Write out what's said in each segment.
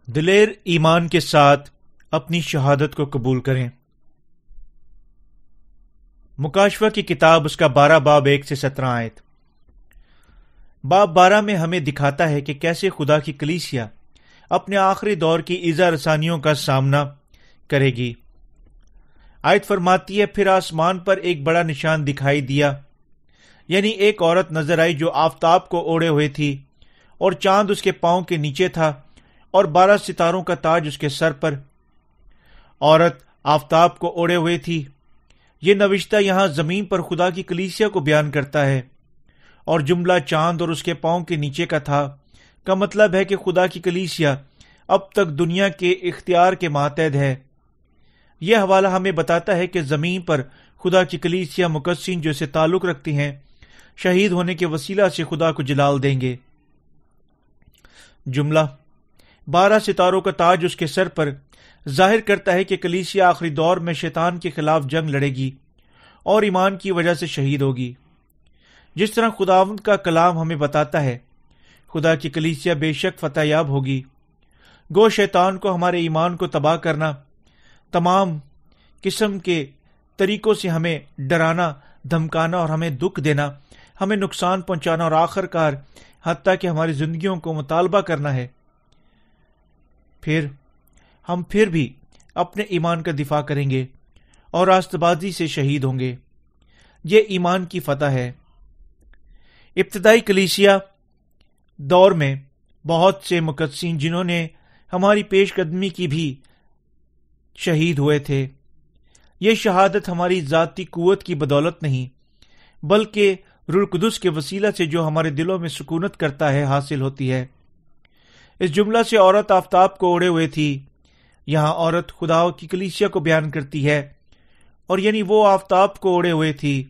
دلیر ایمان کے ساتھ اپنی شہادت کو قبول کریں۔ مکاشفہ کی کتاب اس کا 12 باب 1 سے 17 آیت۔ باب 12 میں ہمیں دکھاتا ہے کہ کیسے خدا کی کلیسیا اپنے آخری دور کی ایذا رسانیوں کا سامنا کرے گی۔ آیت فرماتی ہے، پھر آسمان پر ایک بڑا نشان دکھائی دیا، یعنی ایک عورت نظر آئی جو آفتاب کو اوڑھے ہوئے تھی، اور چاند اس کے پاؤں کے نیچے تھا، اور 12 ستاروں کا تاج اس کے سر پر۔ عورت آفتاب کو اوڑھے ہوئے تھی۔ یہ نوشتہ یہاں زمین پر خدا کی کلیسیا کو بیان کرتا ہے، اور جملہ چاند اور اس کے پاؤں کے نیچے کا تھا کا مطلب ہے کہ خدا کی کلیسیا اب تک دنیا کے اختیار کے ماتحت ہے۔ یہ حوالہ ہمیں بتاتا ہے کہ زمین پر خدا کی کلیسیا مقدسین جو اسے تعلق رکھتی ہیں شہید ہونے کے وسیلہ سے خدا کو جلال دیں گے۔ جملہ 12 ستاروں کا تاج اس کے سر پر ظاہر کرتا ہے کہ کلیسیا آخری دور میں شیطان کے خلاف جنگ لڑے گی اور ایمان کی وجہ سے شہید ہوگی۔ جس طرح خداوند کا کلام ہمیں بتاتا ہے، خدا کی کلیسیا بے شک فتح یاب ہوگی۔ گو شیطان کو ہمارے ایمان کو تباہ کرنا، تمام قسم کے طریقوں سے ہمیں ڈرانا، دھمکانا اور ہمیں دکھ دینا، ہمیں نقصان پہنچانا اور آخر کار حتیٰ کہ ہماری زندگیوں کو مطالبہ کرنا ہے، ہم پھر بھی اپنے ایمان کا دفاع کریں گے اور راست بازی سے شہید ہوں گے۔ یہ ایمان کی فتح ہے۔ ابتدائی کلیسیا دور میں بہت سے مقدسین جنہوں نے ہماری پیش قدمی کی بھی شہید ہوئے تھے۔ یہ شہادت ہماری ذاتی قوت کی بدولت نہیں بلکہ روح القدس کے وسیلہ سے جو ہمارے دلوں میں سکونت کرتا ہے حاصل ہوتی ہے۔ اس جملہ سے عورت آفتاب کو اوڑھے ہوئے تھی، یہاں عورت خدا کی کلیسیا کو بیان کرتی ہے، اور یعنی وہ آفتاب کو اوڑھے ہوئے تھی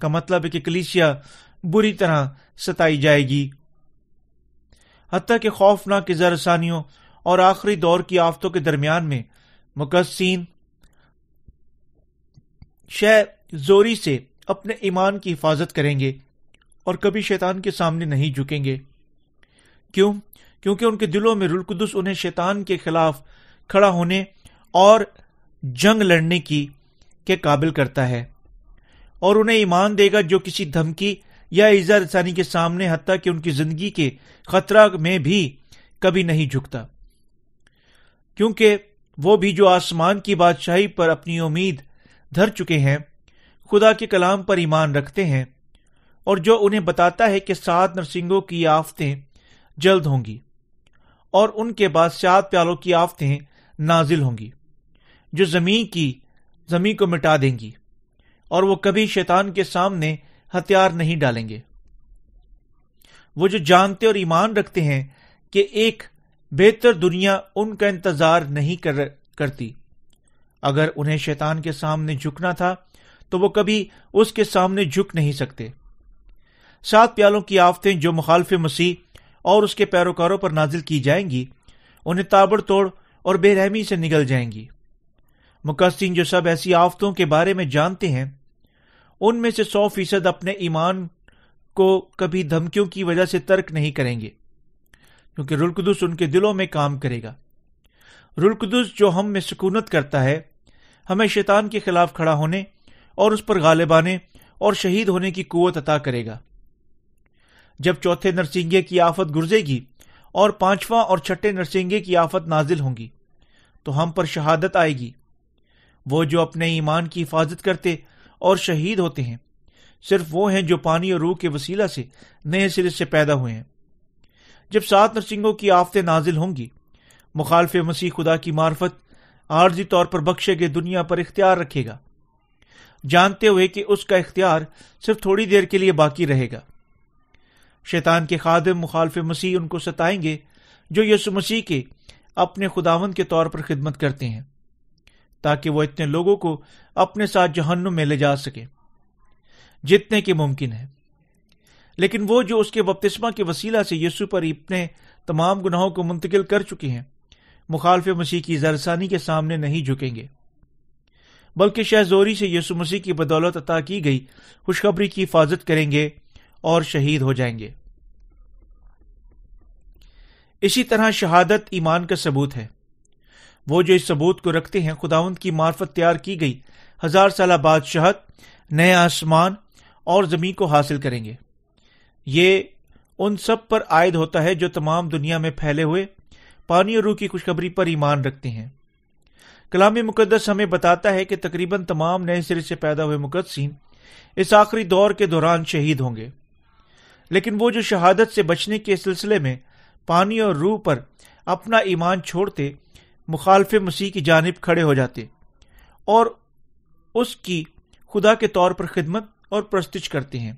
کا مطلب ہے کہ کلیسیا بری طرح ستائی جائے گی، حتیٰ کہ خوفناک ایذا رسانیوں اور آخری دور کی آفتوں کے درمیان میں مقدسین شہ زوری سے اپنے ایمان کی حفاظت کریں گے اور کبھی شیطان کے سامنے نہیں جھکیں گے۔ کیونکہ ان کے دلوں میں روح القدس انہیں شیطان کے خلاف کھڑا ہونے اور جنگ لڑنے کے قابل کرتا ہے، اور انہیں ایمان دے گا جو کسی دھمکی یا ایذا رسانی کے سامنے حتیٰ کہ ان کی زندگی کے خطرہ میں بھی کبھی نہیں جھکتا، کیونکہ وہ بھی جو آسمان کی بادشاہی پر اپنی امید دھر چکے ہیں خدا کے کلام پر ایمان رکھتے ہیں، اور جو انہیں بتاتا ہے کہ 7 نرسنگوں کی آفتیں جلد ہوں گی اور ان کے بعد 7 پیالوں کی آفتیں نازل ہوں گی جو زمین کو مٹا دیں گی، اور وہ کبھی شیطان کے سامنے ہتھیار نہیں ڈالیں گے۔ وہ جو جانتے اور ایمان رکھتے ہیں کہ ایک بہتر دنیا ان کا انتظار نہیں کرتی، اگر انہیں شیطان کے سامنے جھکنا تھا تو وہ کبھی اس کے سامنے جھک نہیں سکتے۔ 7 پیالوں کی آفتیں جو مخالف مسیح اور اس کے پیروکاروں پر نازل کی جائیں گی انہیں تابڑ توڑ اور بے رحمی سے نگل جائیں گی۔ مقدسین جو سب ایسی آفتوں کے بارے میں جانتے ہیں ان میں سے 100% اپنے ایمان کو کبھی دھمکیوں کی وجہ سے ترک نہیں کریں گے، کیونکہ روح القدس ان کے دلوں میں کام کرے گا۔ روح القدس جو ہم میں سکونت کرتا ہے ہمیں شیطان کے خلاف کھڑا ہونے اور اس پر غالب آنے اور شہید ہونے کی قوت عطا کرے گا۔ جب 4تھے نرسنگے کی آفت گرزے گی اور 5واں اور 6ٹھے نرسنگے کی آفت نازل ہوں گی تو ہم پر شہادت آئے گی۔ وہ جو اپنے ایمان کی حفاظت کرتے اور شہید ہوتے ہیں صرف وہ ہیں جو پانی اور روح کے وسیلہ سے نئے سرے سے پیدا ہوئے ہیں۔ جب 7 نرسنگوں کی آفتیں نازل ہوں گی، مخالف مسیح خدا کی معرفت عارضی طور پر بخشے گئے دنیا پر اختیار رکھے گا، جانتے ہوئے کہ اس کا اختیار صرف تھوڑی دیر کے لیے باقی رہے گا۔ شیطان کے خادم مخالف مسیح ان کو ستائیں گے جو یسوع مسیح کے اپنے خداوند کے طور پر خدمت کرتے ہیں، تاکہ وہ اتنے لوگوں کو اپنے ساتھ جہنم میں لے جا سکے جتنے کہ ممکن ہے۔ لیکن وہ جو اس کے بپتسمہ کے وسیلہ سے یسوع پر اپنے تمام گناہوں کو منتقل کر چکے ہیں مخالف مسیح کی زرسانی کے سامنے نہیں جھکیں گے، بلکہ شہ زوری سے یسوع مسیح کی بدولت عطا کی گئی خوشخبری کی حفاظت کریں گے اور شہید ہو جائیں گے۔ اسی طرح شہادت ایمان کا ثبوت ہے۔ وہ جو اس ثبوت کو رکھتے ہیں خداوند کی معرفت تیار کی گئی 1000 سالہ بادشاہت، نئے آسمان اور زمین کو حاصل کریں گے۔ یہ ان سب پر عائد ہوتا ہے جو تمام دنیا میں پھیلے ہوئے پانی اور روح کی خوشخبری پر ایمان رکھتے ہیں۔ کلام مقدس ہمیں بتاتا ہے کہ تقریباً تمام نئے سرے سے پیدا ہوئے مقدسین اس آخری دور کے دوران شہید ہوں گے، لیکن وہ جو شہادت سے بچنے کے سلسلے میں پانی اور روح پر اپنا ایمان چھوڑتے مخالف مسیح کی جانب کھڑے ہو جاتے اور اس کی خدا کے طور پر خدمت اور پرستش کرتے ہیں،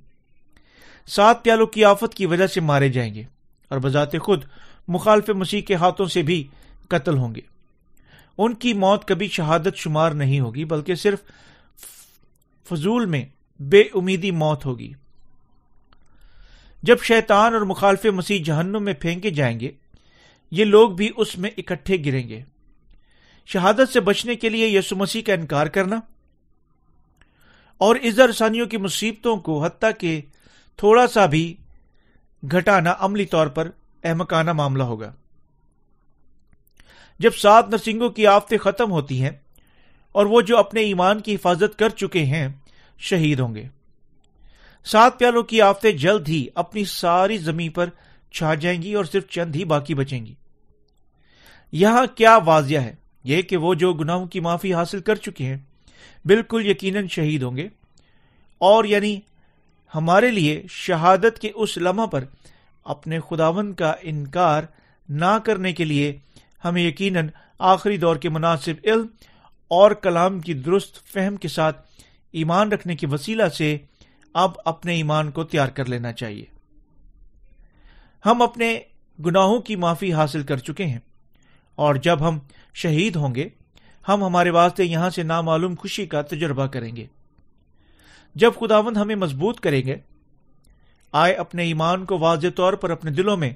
7 پیالوں کی آفت کی وجہ سے مارے جائیں گے اور بذات خود مخالف مسیح کے ہاتھوں سے بھی قتل ہوں گے۔ ان کی موت کبھی شہادت شمار نہیں ہوگی، بلکہ صرف فضول میں بے امیدی موت ہوگی۔ جب شیطان اور مخالف مسیح جہنم میں پھینکے جائیں گے، یہ لوگ بھی اس میں اکٹھے گریں گے۔ شہادت سے بچنے کے لیے یسوع مسیح کا انکار کرنا اور اذا رسانیوں کی مصیبتوں کو حتیٰ کہ تھوڑا سا بھی گھٹانا عملی طور پر احمقانہ معاملہ ہوگا۔ جب 7 نرسنگوں کی آفتیں ختم ہوتی ہیں اور وہ جو اپنے ایمان کی حفاظت کر چکے ہیں شہید ہوں گے، 7 پیالوں کی آفتیں جلد ہی اپنی ساری زمین پر چھا جائیں گی اور صرف چند ہی باقی بچیں گی۔ یہاں کیا واضح ہے؟ یہ کہ وہ جو گناہوں کی معافی حاصل کر چکے ہیں بالکل یقیناً شہید ہوں گے، اور یعنی ہمارے لیے شہادت کے اس لمحہ پر اپنے خداوند کا انکار نہ کرنے کے لیے ہمیں یقیناً آخری دور کے مناسب علم اور کلام کی درست فہم کے ساتھ ایمان رکھنے کے وسیلہ سے اب اپنے ایمان کو تیار کر لینا چاہیے۔ ہم اپنے گناہوں کی معافی حاصل کر چکے ہیں، اور جب ہم شہید ہوں گے ہم ہمارے واسطے یہاں سے نامعلوم خوشی کا تجربہ کریں گے۔ جب خداوند ہمیں مضبوط کریں گے، آئے اپنے ایمان کو واضح طور پر اپنے دلوں میں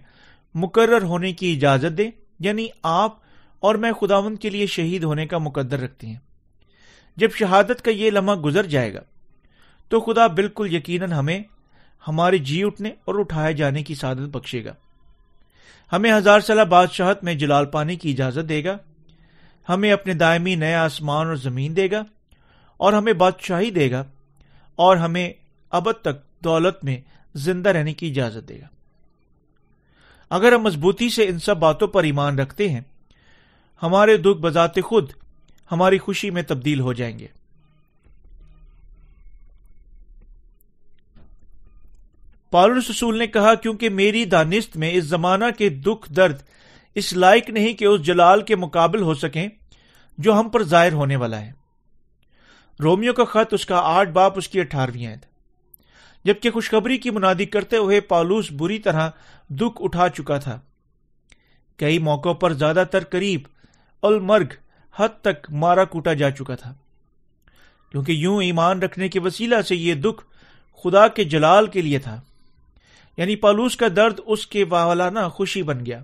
مقرر ہونے کی اجازت دیں، یعنی آپ اور میں خداوند کے لیے شہید ہونے کا مقدر رکھتے ہیں۔ جب شہادت کا یہ لمحہ گزر جائے گا تو خدا بالکل یقیناً ہمیں ہمارے جی اٹھنے اور اٹھائے جانے کی سعادت بخشے گا، ہمیں 1000 سالہ بادشاہت میں جلال پانے کی اجازت دے گا، ہمیں اپنے دائمی نئے آسمان اور زمین دے گا، اور ہمیں بادشاہی دے گا، اور ہمیں ابد تک دولت میں زندہ رہنے کی اجازت دے گا۔ اگر ہم مضبوطی سے ان سب باتوں پر ایمان رکھتے ہیں، ہمارے دکھ بذات خود ہماری خوشی میں تبدیل ہو جائیں گے۔ پالوس رسول نے کہا، کیونکہ میری دانست میں اس زمانہ کے دکھ درد اس لائق نہیں کہ اس جلال کے مقابل ہو سکیں جو ہم پر ظاہر ہونے والا ہے۔ رومیو کا خط اس کا 8 باب اس کی 18ویں آیت۔ جبکہ خوشخبری کی منادی کرتے ہوئے پالوس بری طرح دکھ اٹھا چکا تھا، کئی موقعوں پر زیادہ تر قریب المرگ حد تک مارا کوٹا جا چکا تھا، کیونکہ یوں ایمان رکھنے کے وسیلہ سے یہ دکھ خدا کے جلال کے لیے تھا، یعنی پالوس کا درد اس کے والانہ خوشی بن گیا،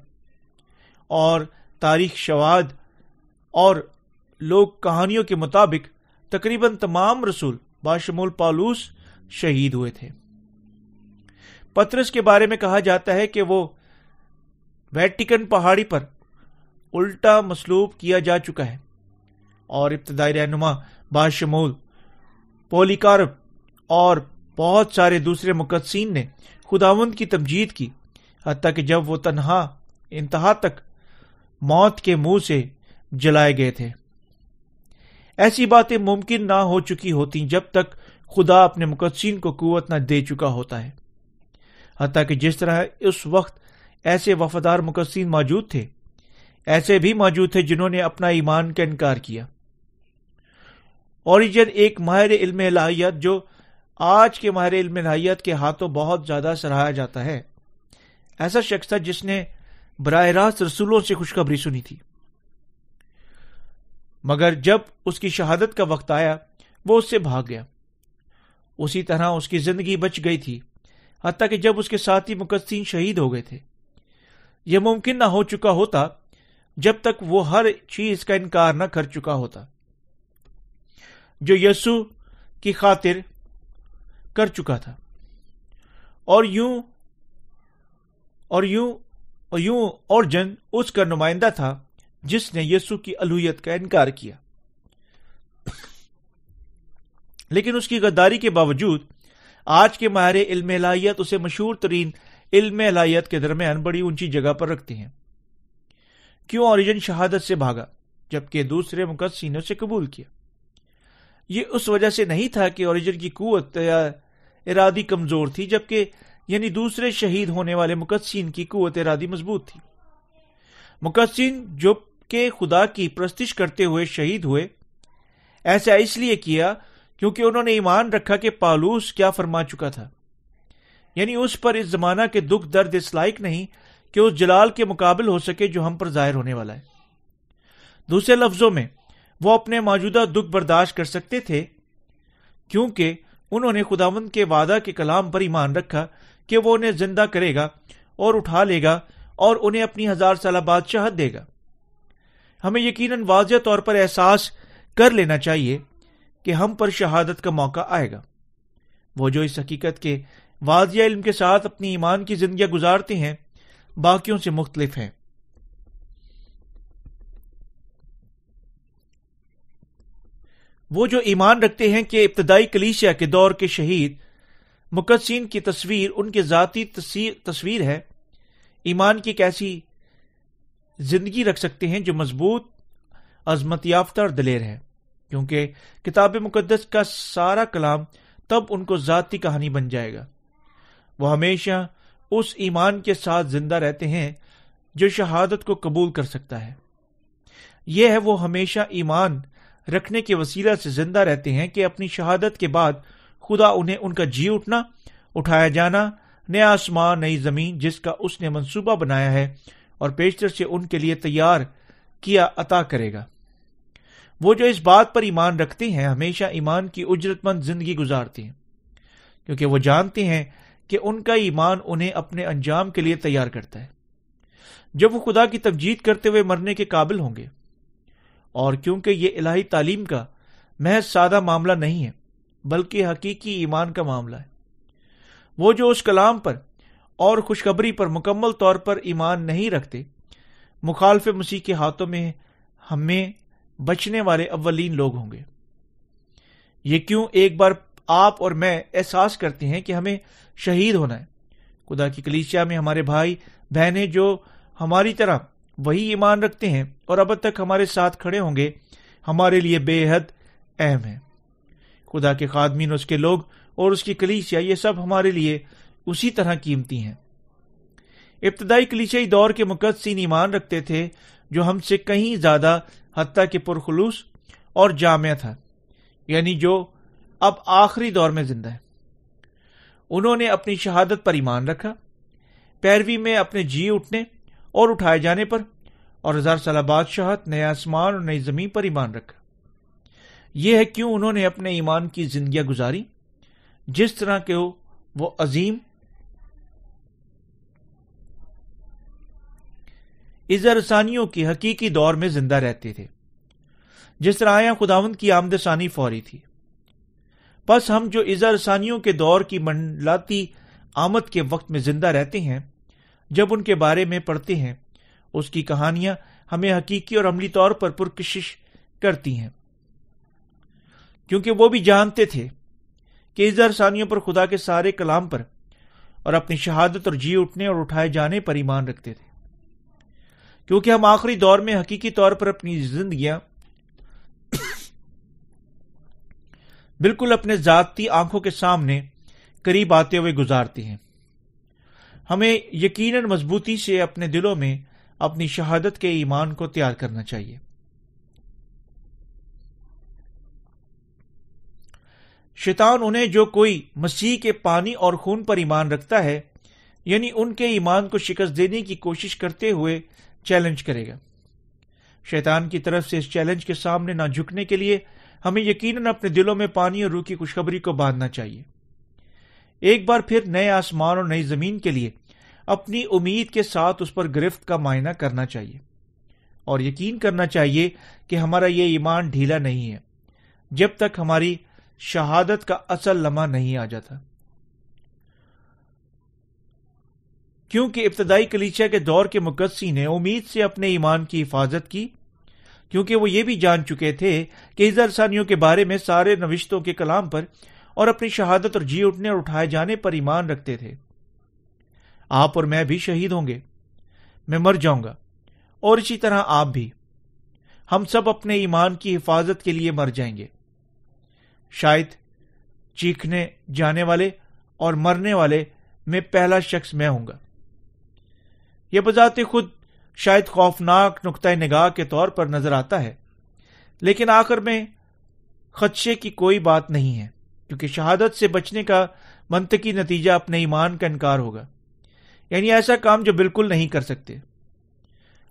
اور تاریخ شواہد اور لوک کہانیوں کے مطابق تقریباً تمام رسول باشمول پالوس شہید ہوئے تھے۔ پطرس کے بارے میں کہا جاتا ہے کہ وہ ویٹیکن پہاڑی پر الٹا مصلوب کیا جا چکا ہے، اور ابتدائی رہنما باشمول پولیکارپ اور بہت سارے دوسرے مقدسین نے خداوند کی تمجید کی، حتیٰ کہ جب وہ انتہا تک موت کے منہ سے جلائے گئے تھے۔ ایسی باتیں ممکن نہ ہو چکی ہوتی جب تک خدا اپنے مقدسین کو قوت نہ دے چکا ہوتا ہے، حتیٰ کہ جس طرح اس وقت ایسے وفادار مقدسین موجود تھے، ایسے بھی موجود تھے جنہوں نے اپنا ایمان کا انکار کیا۔ اوریجن ایک ماہر علم الہیات جو آج کے ماہر علم الہیات کے ہاتھوں بہت زیادہ سراہا جاتا ہے، ایسا شخص تھا جس نے براہ راست رسولوں سے خوشخبری سنی تھی، مگر جب اس کی شہادت کا وقت آیا وہ اس سے بھاگ گیا۔ اسی طرح اس کی زندگی بچ گئی تھی، حتیٰ کہ جب اس کے ساتھی مقدسین شہید ہو گئے تھے۔ یہ ممکن نہ ہو چکا ہوتا جب تک وہ ہر چیز کا انکار نہ کر چکا ہوتا جو یسوع کی خاطر کر چکا تھا، اور یوں اورجن اس کا نمائندہ تھا جس نے یسوع کی الوہیت کا انکار کیا، لیکن اس کی غداری کے باوجود آج کے ماہر علم الہیات اسے مشہور ترین علم الہیات کے درمیان بڑی اونچی جگہ پر رکھتے ہیں۔ کیوں اوریجن شہادت سے بھاگا جبکہ دوسرے مقدسین نے اسے قبول کیا؟ یہ اس وجہ سے نہیں تھا کہ اوریجن کی قوت یا ارادی کمزور تھی، جبکہ یعنی دوسرے شہید ہونے والے مقدسین کی قوت ارادی مضبوط تھی۔ مقدسین جو کہ خدا کی پرستش کرتے ہوئے شہید ہوئے، ایسا اس لیے کیا کیونکہ انہوں نے ایمان رکھا کہ پالوس کیا فرما چکا تھا، یعنی اس پر اس زمانہ کے دکھ درد اس لائق نہیں کہ اس جلال کے مقابل ہو سکے جو ہم پر ظاہر ہونے والا ہے۔ دوسرے لفظوں میں وہ اپنے موجودہ دکھ برداشت کر سکتے تھے کیونکہ انہوں نے خداوند کے وعدہ کے کلام پر ایمان رکھا کہ وہ انہیں زندہ کرے گا اور اٹھا لے گا اور انہیں اپنی 1000 سالہ بادشاہت دے گا۔ ہمیں یقیناً واضح طور پر احساس کر لینا چاہیے کہ ہم پر شہادت کا موقع آئے گا۔ وہ جو اس حقیقت کے واضح علم کے ساتھ اپنی ایمان کی زندگیاں گزارتے ہیں باقیوں سے مختلف ہیں۔ وہ جو ایمان رکھتے ہیں کہ ابتدائی کلیسیا کے دور کے شہید مقدسین کی تصویر ان کے ذاتی تصویر ہے، ایمان کی ایک ایسی زندگی رکھ سکتے ہیں جو مضبوط، عظمت یافتہ اور دلیر ہے، کیونکہ کتاب مقدس کا سارا کلام تب ان کو ذاتی کہانی بن جائے گا۔ وہ ہمیشہ اس ایمان کے ساتھ زندہ رہتے ہیں جو شہادت کو قبول کر سکتا ہے۔ یہ ہے وہ ہمیشہ ایمان رکھنے کے وسیلہ سے زندہ رہتے ہیں کہ اپنی شہادت کے بعد خدا انہیں ان کا جی اٹھنا، اٹھایا جانا، نیا آسمان، نئی زمین جس کا اس نے منصوبہ بنایا ہے اور پیشتر سے ان کے لیے تیار کیا عطا کرے گا۔ وہ جو اس بات پر ایمان رکھتے ہیں ہمیشہ ایمان کی اجرت مند زندگی گزارتے ہیں، کیونکہ وہ جانتے ہیں کہ ان کا ایمان انہیں اپنے انجام کے لیے تیار کرتا ہے جب وہ خدا کی تمجید کرتے ہوئے مرنے کے قابل ہوں گے۔ اور کیونکہ یہ الہی تعلیم کا محض سادہ معاملہ نہیں ہے بلکہ حقیقی ایمان کا معاملہ ہے، وہ جو اس کلام پر اور خوشخبری پر مکمل طور پر ایمان نہیں رکھتے مخالف مسیح کے ہاتھوں میں ہمیں بچنے والے اولین لوگ ہوں گے۔ یہ کیوں ایک بار آپ اور میں احساس کرتے ہیں کہ ہمیں شہید ہونا ہے، خدا کی کلیسیا میں ہمارے بھائی بہنیں جو ہماری طرح وہی ایمان رکھتے ہیں اور اب تک ہمارے ساتھ کھڑے ہوں گے ہمارے لیے بے حد اہم ہے۔ خدا کے خادمین، اس کے لوگ اور اس کی کلیسیا، یہ سب ہمارے لیے اسی طرح قیمتی ہیں۔ ابتدائی کلیسیائی دور کے مقدسین ایمان رکھتے تھے جو ہم سے کہیں زیادہ حتیٰ کہ پرخلوص اور جامع تھا، یعنی جو اب آخری دور میں زندہ ہے۔ انہوں نے اپنی شہادت پر ایمان رکھا، پیروی میں اپنے جی اٹھنے اور اٹھائے جانے پر، اور 1000 سالہ بادشاہت، نئے آسمان اور نئی زمین پر ایمان رکھا۔ یہ ہے کیوں انہوں نے اپنے ایمان کی زندگیاں گزاری جس طرح کہ وہ عظیم اظہارثانیوں کی حقیقی دور میں زندہ رہتے تھے، جس طرح آیا خداوند کی آمد ثانی فوری تھی۔ پس ہم جو اظہارثانیوں کے دور کی منڈلاتی آمد کے وقت میں زندہ رہتے ہیں، جب ان کے بارے میں پڑھتے ہیں، اس کی کہانیاں ہمیں حقیقی اور عملی طور پر پرکشش کرتی ہیں، کیونکہ وہ بھی جانتے تھے کہ اظہارثانیوں پر خدا کے سارے کلام پر اور اپنی شہادت اور جی اٹھنے اور اٹھائے جانے پر ایمان رکھتے تھے۔ کیونکہ ہم آخری دور میں حقیقی طور پر اپنی زندگیاں بالکل اپنے ذاتی آنکھوں کے سامنے قریب آتے ہوئے گزارتے ہیں، ہمیں یقیناً مضبوطی سے اپنے دلوں میں اپنی شہادت کے ایمان کو تیار کرنا چاہیے۔ شیطان انہیں جو کوئی مسیح کے پانی اور خون پر ایمان رکھتا ہے، یعنی ان کے ایمان کو شکست دینے کی کوشش کرتے ہوئے چیلنج کرے گا۔ شیطان کی طرف سے اس چیلنج کے سامنے نہ جھکنے کے لیے ہمیں یقیناً اپنے دلوں میں پانی اور روح کی خوشخبری کو باندھنا چاہیے۔ ایک بار پھر نئے آسمان اور نئی زمین کے لیے اپنی امید کے ساتھ اس پر گرفت کا معائنہ کرنا چاہیے اور یقین کرنا چاہیے کہ ہمارا یہ ایمان ڈھیلا نہیں ہے جب تک ہماری شہادت کا اصل لمحہ نہیں آ جاتا۔ کیونکہ ابتدائی کلیسیا کے دور کے مقدسی نے امید سے اپنے ایمان کی حفاظت کی، کیونکہ وہ یہ بھی جان چکے تھے کہ اس ثانیوں کے بارے میں سارے نوشتوں کے کلام پر اور اپنی شہادت اور جی اٹھنے اور اٹھائے جانے پر ایمان رکھتے تھے۔ آپ اور میں بھی شہید ہوں گے، میں مر جاؤں گا، اور اسی طرح آپ بھی۔ ہم سب اپنے ایمان کی حفاظت کے لیے مر جائیں گے۔ شاید چیخنے جانے والے اور مرنے والے میں پہلا شخص میں ہوں گا۔ یہ بذات خود شاید خوفناک نقطۂ نگاہ کے طور پر نظر آتا ہے، لیکن آخر میں خدشے کی کوئی بات نہیں ہے، کیونکہ شہادت سے بچنے کا منطقی نتیجہ اپنے ایمان کا انکار ہوگا، یعنی ایسا کام جو بالکل نہیں کر سکتے۔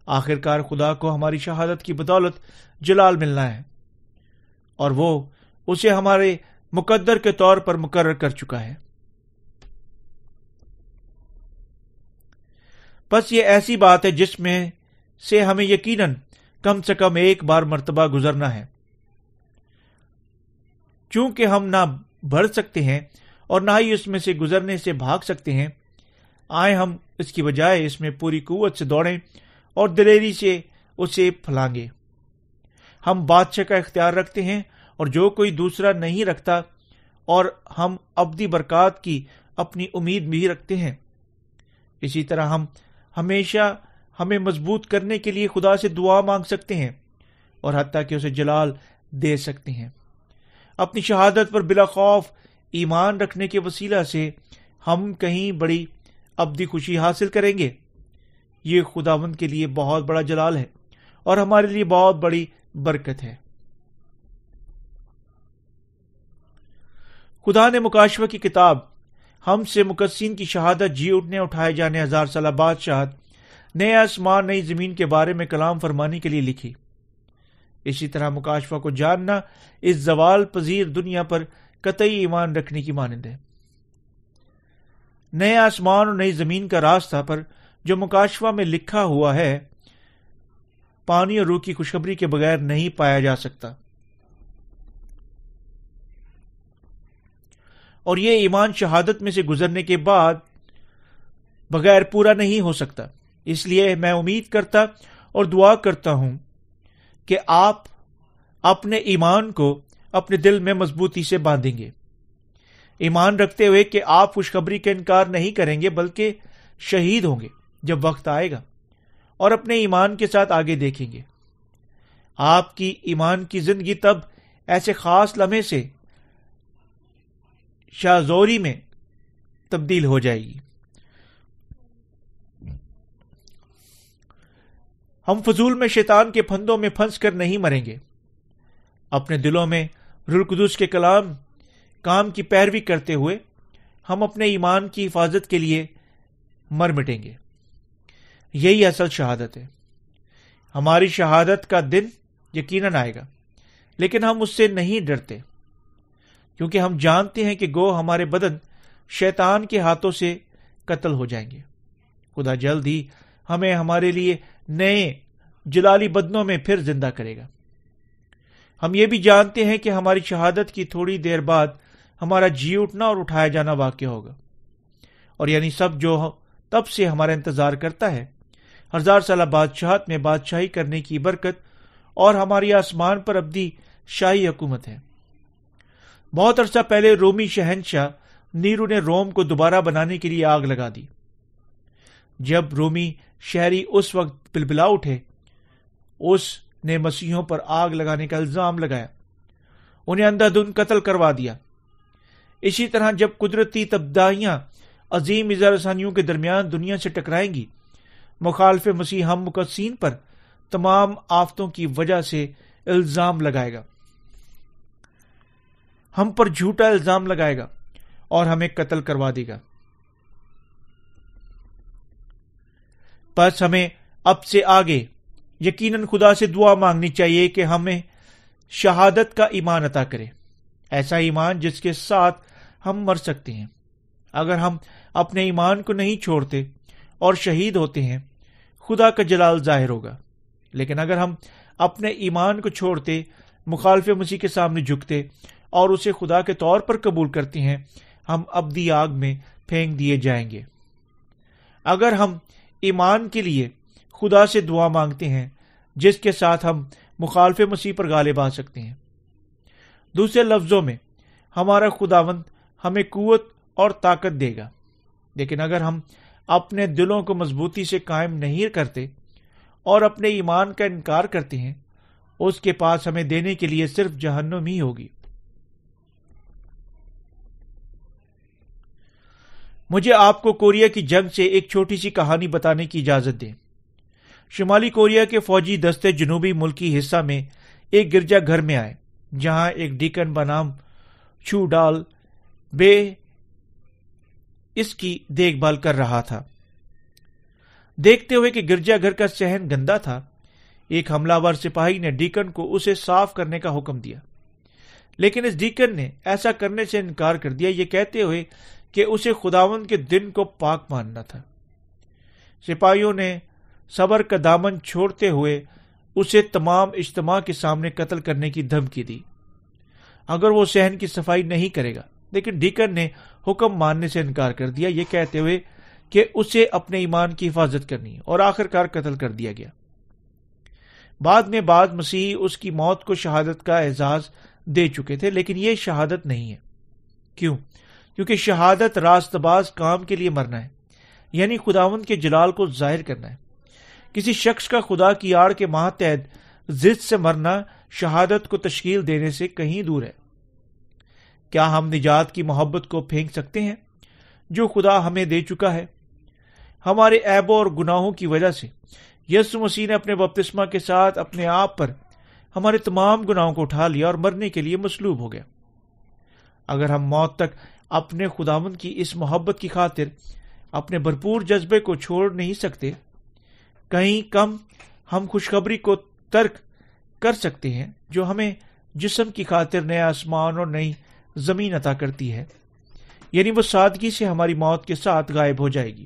آخر کار خدا کو ہماری شہادت کی بدولت جلال ملنا ہے، اور وہ اسے ہمارے مقدر کے طور پر مقرر کر چکا ہے۔ بس یہ ایسی بات ہے جس میں سے ہمیں یقیناً کم سے کم ایک بار مرتبہ گزرنا ہے۔ چونکہ ہم نہ بڑھ سکتے ہیں اور نہ ہی اس میں سے گزرنے سے بھاگ سکتے ہیں، آئے ہم اس کی بجائے اس میں پوری قوت سے دوڑیں اور دلیری سے اسے پھلانگے۔ ہم بادشاہ کا اختیار رکھتے ہیں اور جو کوئی دوسرا نہیں رکھتا، اور ہم ابدی برکات کی اپنی امید بھی رکھتے ہیں۔ اسی طرح ہم ہمیشہ ہمیں مضبوط کرنے کے لیے خدا سے دعا مانگ سکتے ہیں، اور حتیٰ کہ اسے جلال دے سکتے ہیں۔ اپنی شہادت پر بلا خوف ایمان رکھنے کے وسیلہ سے ہم کہیں بڑی ابدی خوشی حاصل کریں گے۔ یہ خداوند کے لیے بہت بڑا جلال ہے اور ہمارے لیے بہت بڑی برکت ہے۔ خدا نے مکاشفہ کی کتاب ہم سے مقدسین کی شہادت، جی اٹھنے اٹھائے جانے، 1000 سالہ بادشاہت، نئے آسمان نئی زمین کے بارے میں کلام فرمانے کے لیے لکھی۔ اسی طرح مکاشفہ کو جاننا اس زوال پذیر دنیا پر قطعی ایمان رکھنے کی مانند ہے۔ نئے آسمان اور نئی زمین کا راستہ پر جو مکاشفہ میں لکھا ہوا ہے، پانی اور روح کی خوشخبری کے بغیر نہیں پایا جا سکتا، اور یہ ایمان شہادت میں سے گزرنے کے بعد بغیر پورا نہیں ہو سکتا۔ اس لیے میں امید کرتا اور دعا کرتا ہوں کہ آپ اپنے ایمان کو اپنے دل میں مضبوطی سے باندھیں گے، ایمان رکھتے ہوئے کہ آپ خوشخبری کا انکار نہیں کریں گے، بلکہ شہید ہوں گے جب وقت آئے گا، اور اپنے ایمان کے ساتھ آگے دیکھیں گے۔ آپ کی ایمان کی زندگی تب ایسے خاص لمحے سے شاذوری میں تبدیل ہو جائے گی۔ ہم فضول میں شیطان کے پھندوں میں پھنس کر نہیں مریں گے۔ اپنے دلوں میں روح القدس کے کام کی پیروی کرتے ہوئے ہم اپنے ایمان کی حفاظت کے لیے مر مٹیں گے۔ یہی اصل شہادت ہے۔ ہماری شہادت کا دن یقیناً آئے گا، لیکن ہم اس سے نہیں ڈرتے، کیونکہ ہم جانتے ہیں کہ گو ہمارے بدن شیطان کے ہاتھوں سے قتل ہو جائیں گے۔ خدا جلد ہی ہمیں ہمارے لیے نئے جلالی بدنوں میں پھر زندہ کرے گا۔ ہم یہ بھی جانتے ہیں کہ ہماری شہادت کی تھوڑی دیر بعد ہمارا جی اٹھنا اور اٹھایا جانا واقع ہوگا، اور یعنی سب جو تب سے ہمارا انتظار کرتا ہے، 1000 سالہ بادشاہت میں بادشاہی کرنے کی برکت اور ہماری آسمان پر ابدی شاہی حکومت ہے۔ بہت عرصہ پہلے رومی شہنشاہ نیرو نے روم کو دوبارہ بنانے کے لیے آگ لگا دی۔ جب رومی شہری اس وقت بلبلا اٹھے، اس نے مسیحوں پر آگ لگانے کا الزام لگایا، انہیں اندھا دھند قتل کروا دیا۔ اسی طرح جب قدرتی تباہیاں عظیم اظہار ثانیوں کے درمیان دنیا سے ٹکرائیں گی، مخالف مسیح ہم مقدسین پر تمام آفتوں کی وجہ سے الزام لگائے گا، ہم پر جھوٹا الزام لگائے گا اور ہمیں قتل کروا دے گا۔ پس ہمیں اب سے آگے یقیناً خدا سے دعا مانگنی چاہیے کہ ہمیں شہادت کا ایمان عطا کرے، ایسا ایمان جس کے ساتھ ہم مر سکتے ہیں۔ اگر ہم اپنے ایمان کو نہیں چھوڑتے اور شہید ہوتے ہیں، خدا کا جلال ظاہر ہوگا، لیکن اگر ہم اپنے ایمان کو چھوڑتے، مخالف مسیح کے سامنے جھکتے اور اسے خدا کے طور پر قبول کرتے ہیں، ہم ابدی آگ میں پھینک دیے جائیں گے۔ اگر ہم ایمان کے لیے خدا سے دعا مانگتے ہیں جس کے ساتھ ہم مخالف مسیح پر غالب آ سکتے ہیں۔ دوسرے لفظوں میں ہمارا خداوند ہمیں قوت اور طاقت دے گا، لیکن اگر ہم اپنے دلوں کو مضبوطی سے قائم نہیں کرتے اور اپنے ایمان کا انکار کرتے ہیں، اس کے پاس ہمیں دینے کے لیے صرف جہنم ہی ہوگی۔ مجھے آپ کو کوریا کی جنگ سے ایک چھوٹی سی کہانی بتانے کی اجازت دیں۔ شمالی کوریا کے فوجی دستے جنوبی ملکی حصہ میں ایک گرجا گھر میں آئے، جہاں ایک ڈیکن بنام چھو ڈال بے اس کی دیکھ بھال کر رہا تھا۔ دیکھتے ہوئے کہ گرجا گھر کا صحن گندا تھا، ایک حملہ ور سپاہی نے ڈیکن کو اسے صاف کرنے کا حکم دیا، لیکن اس ڈیکن نے ایسا کرنے سے انکار کر دیا، یہ کہتے ہوئے کہ اسے خداوند کے دن کو پاک ماننا تھا۔ سپاہیوں نے صبر کا دامن چھوڑتے ہوئے اسے تمام اجتماع کے سامنے قتل کرنے کی دھمکی دی اگر وہ صحن کی صفائی نہیں کرے گا، لیکن ڈیکن نے حکم ماننے سے انکار کر دیا، یہ کہتے ہوئے کہ اسے اپنے ایمان کی حفاظت کرنی ہے، اور آخر کار قتل کر دیا گیا۔ بعد میں بعض مسیحی اس کی موت کو شہادت کا اعزاز دے چکے تھے، لیکن یہ شہادت نہیں ہے۔ کیوں؟ کیونکہ شہادت راست باز کام کے لیے مرنا ہے، یعنی خداوند کے جلال کو ظاہر کرنا ہے۔ کسی شخص کا خدا کی آڑ کے ماتحت ضد سے مرنا شہادت کو تشکیل دینے سے کہیں دور ہے۔ کیا ہم نجات کی محبت کو پھینک سکتے ہیں جو خدا ہمیں دے چکا ہے؟ ہمارے عیبوں اور گناہوں کی وجہ سے یسوع مسیح نے اپنے بپتسمہ کے ساتھ اپنے آپ پر ہمارے تمام گناہوں کو اٹھا لیا اور مرنے کے لیے مصلوب ہو گیا۔ اگر ہم موت تک اپنے خداوند کی اس محبت کی خاطر اپنے بھرپور جذبے کو چھوڑ نہیں سکتے، کہیں کم ہم خوشخبری کو ترک کر سکتے ہیں جو ہمیں جسم کی خاطر نیا آسمان اور نئی زمین عطا کرتی ہے، یعنی وہ سادگی سے ہماری موت کے ساتھ غائب ہو جائے گی۔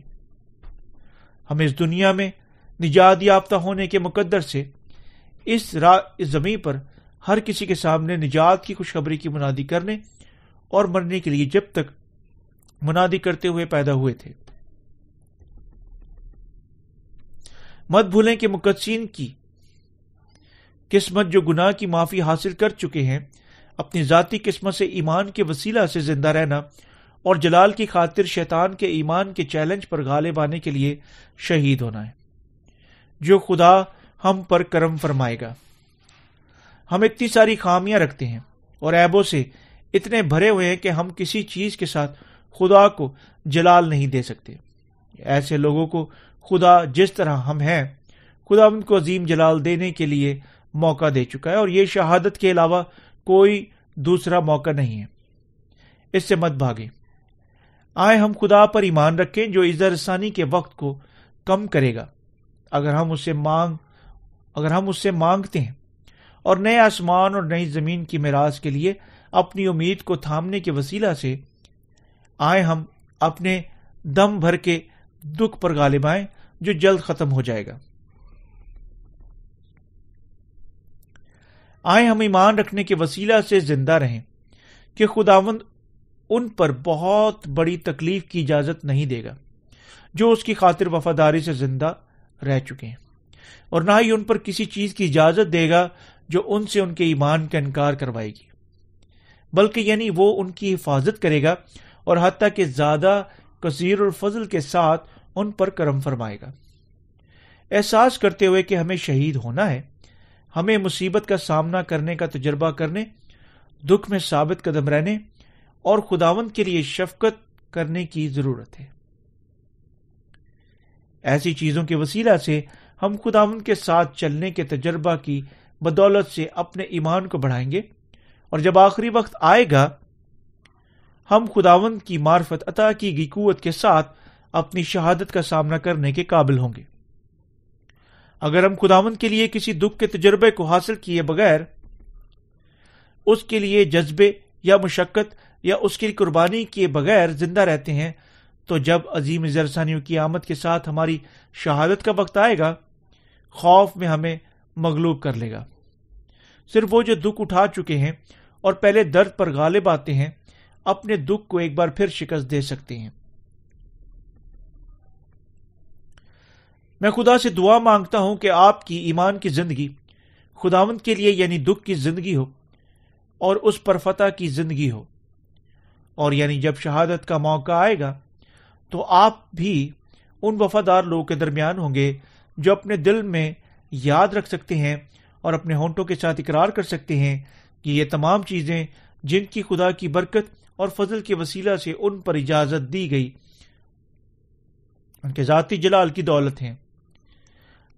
ہم اس دنیا میں نجات یافتہ ہونے کے مقدر سے اس زمین پر ہر کسی کے سامنے نجات کی خوشخبری کی منادی کرنے اور مرنے کے لیے جب تک منادی کرتے ہوئے پیدا ہوئے تھے۔ مت بھولیں کہ مقدسین کی قسمت جو گناہ کی معافی حاصل کر چکے ہیں، اپنی ذاتی قسمت سے ایمان کے وسیلہ سے زندہ رہنا اور جلال کی خاطر شیطان کے ایمان کے چیلنج پر غالب آنے کے لیے شہید ہونا ہے۔ جو خدا ہم پر کرم فرمائے گا۔ ہم اتنی ساری خامیاں رکھتے ہیں اور عیبوں سے اتنے بھرے ہوئے ہیں کہ ہم کسی چیز کے ساتھ خدا کو جلال نہیں دے سکتے۔ ایسے لوگوں کو خدا جس طرح ہم ہیں خدا ان کو عظیم جلال دینے کے لیے موقع دے چکا ہے، اور یہ شہادت کے علاوہ کوئی دوسرا موقع نہیں ہے۔ اس سے مت بھاگیں۔ آئے ہم خدا پر ایمان رکھیں جو عزت رسانی کے وقت کو کم کرے گا اگر ہم اس سے مانگتے ہیں، اور نئے آسمان اور نئی زمین کی میراث کے لیے اپنی امید کو تھامنے کے وسیلہ سے آئے ہم اپنے دم بھر کے دکھ پر غالب آئیں جو جلد ختم ہو جائے گا۔ آئے ہم ایمان رکھنے کے وسیلہ سے زندہ رہیں کہ خداوند ان پر بہت بڑی تکلیف کی اجازت نہیں دے گا جو اس کی خاطر وفاداری سے زندہ رہ چکے ہیں، اور نہ ہی ان پر کسی چیز کی اجازت دے گا جو ان سے ان کے ایمان کا انکار کروائے گی، بلکہ یعنی وہ ان کی حفاظت کرے گا اور حتیٰ کہ زیادہ کثیر الفضل کے ساتھ ان پر کرم فرمائے گا۔ احساس کرتے ہوئے کہ ہمیں شہید ہونا ہے، ہمیں مصیبت کا سامنا کرنے کا تجربہ کرنے، دکھ میں ثابت قدم رہنے اور خداوند کے لیے شفقت کرنے کی ضرورت ہے۔ ایسی چیزوں کے وسیلہ سے ہم خداوند کے ساتھ چلنے کے تجربہ کی بدولت سے اپنے ایمان کو بڑھائیں گے، اور جب آخری وقت آئے گا ہم خداوند کی معرفت عطا کی گئی قوت کے ساتھ اپنی شہادت کا سامنا کرنے کے قابل ہوں گے۔ اگر ہم خداوند کے لیے کسی دکھ کے تجربے کو حاصل کیے بغیر اس کے لیے جذبے یا مشقت یا اس کی قربانی کیے بغیر زندہ رہتے ہیں، تو جب عظیم عزرسانیوں کی آمد کے ساتھ ہماری شہادت کا وقت آئے گا، خوف میں ہمیں مغلوب کر لے گا۔ صرف وہ جو دکھ اٹھا چکے ہیں اور پہلے درد پر غالب آتے ہیں اپنے دکھ کو ایک بار پھر شکست دے سکتے ہیں۔ میں خدا سے دعا مانگتا ہوں کہ آپ کی ایمان کی زندگی خداوند کے لیے یعنی دکھ کی زندگی ہو اور اس پر فتح کی زندگی ہو، اور یعنی جب شہادت کا موقع آئے گا تو آپ بھی ان وفادار لوگوں کے درمیان ہوں گے جو اپنے دل میں یاد رکھ سکتے ہیں اور اپنے ہونٹوں کے ساتھ اقرار کر سکتے ہیں کہ یہ تمام چیزیں جن کی خدا کی برکت اور فضل کے وسیلہ سے ان پر اجازت دی گئی ان کے ذاتی جلال کی دولت ہیں۔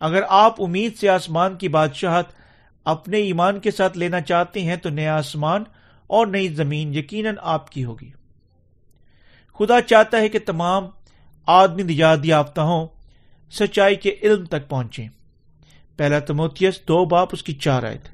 اگر آپ امید سے آسمان کی بادشاہت اپنے ایمان کے ساتھ لینا چاہتے ہیں تو نیا آسمان اور نئی زمین یقیناً آپ کی ہوگی۔ خدا چاہتا ہے کہ تمام آدمی نجات یافتہ ہوں، سچائی کے علم تک پہنچیں۔ پہلا تموتھیوس 2 باب اس کی 4 آیت۔